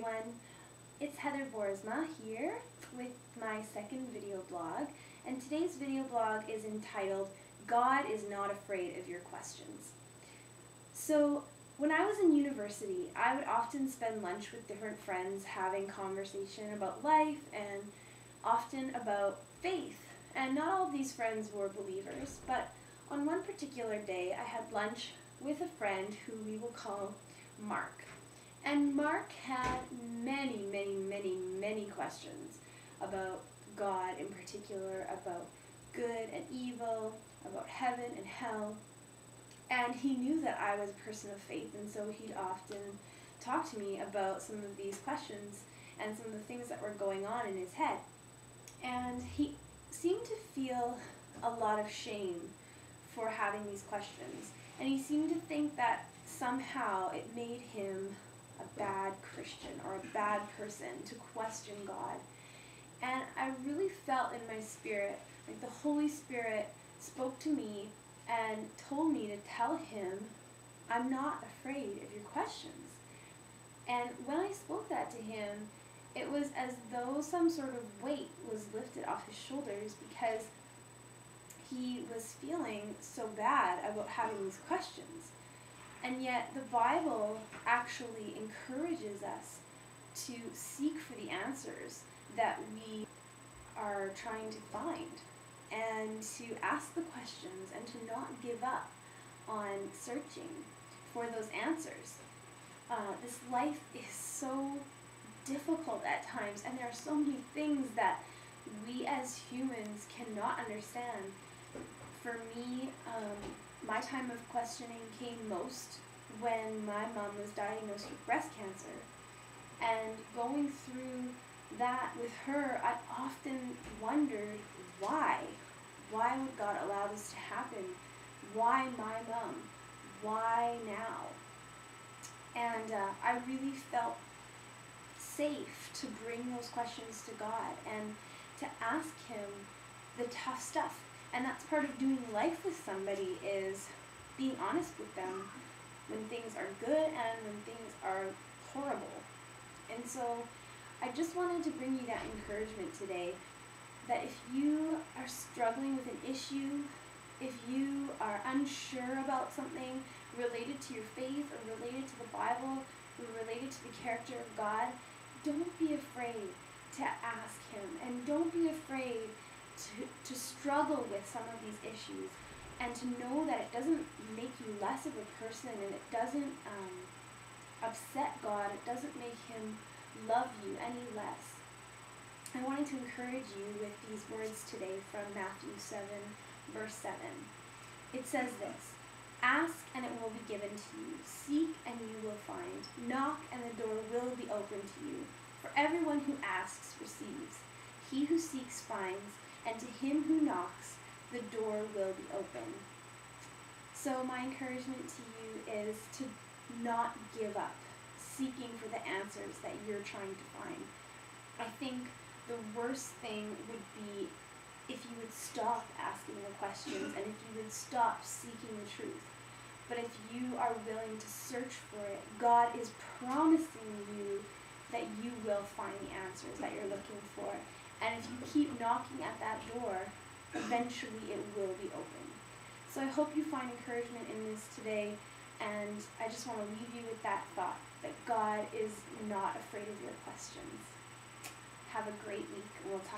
everyone, it's Heather Boersma here with my second video blog, and today's video blog is entitled God is Not Afraid of Your Questions. So when I was in university, I would often spend lunch with different friends having conversation about life and often about faith. And not all of these friends were believers, but on one particular day I had lunch with a friend who we will call Mark. And Mark had many questions about God in particular, about good and evil, about heaven and hell. And he knew that I was a person of faith, and so he'd often talk to me about some of these questions and some of the things that were going on in his head. And he seemed to feel a lot of shame for having these questions. And he seemed to think that somehow it made him a bad Christian or a bad person to question God. And I really felt in my spirit, like the Holy Spirit spoke to me and told me to tell him, I'm not afraid of your questions. And when I spoke that to him, it was as though some sort of weight was lifted off his shoulders, because he was feeling so bad about having these questions. And yet the Bible actually encourages us to seek for the answers that we are trying to find, and to ask the questions and to not give up on searching for those answers. This life is so difficult at times, and there are so many things that we as humans cannot understand. For me, my time of questioning came most when my mom was diagnosed with breast cancer. And going through that with her, I often wondered why. Why would God allow this to happen? Why my mom? Why now? And I really felt safe to bring those questions to God and to ask him the tough stuff. And that's part of doing life with somebody, is being honest with them when things are good and when things are horrible. And so I just wanted to bring you that encouragement today, that if you are struggling with an issue, if you are unsure about something related to your faith or related to the Bible or related to the character of God, don't be afraid to ask him, and don't be afraid to struggle with some of these issues, and to know that it doesn't make you less of a person, and it doesn't upset God, it doesn't make him love you any less. I wanted to encourage you with these words today from Matthew 7, verse 7. It says this: "Ask and it will be given to you. Seek and you will find. Knock and the door will be opened to you. For everyone who asks receives. He who seeks finds. And to him who knocks, the door will be open." So my encouragement to you is to not give up seeking for the answers that you're trying to find. I think the worst thing would be if you would stop asking the questions and if you would stop seeking the truth. But if you are willing to search for it, God is promising you that you will find the answers that you're looking for. And if you keep knocking at that door, eventually it will be open. So I hope you find encouragement in this today, and I just want to leave you with that thought, that God is not afraid of your questions. Have a great week, and we'll talk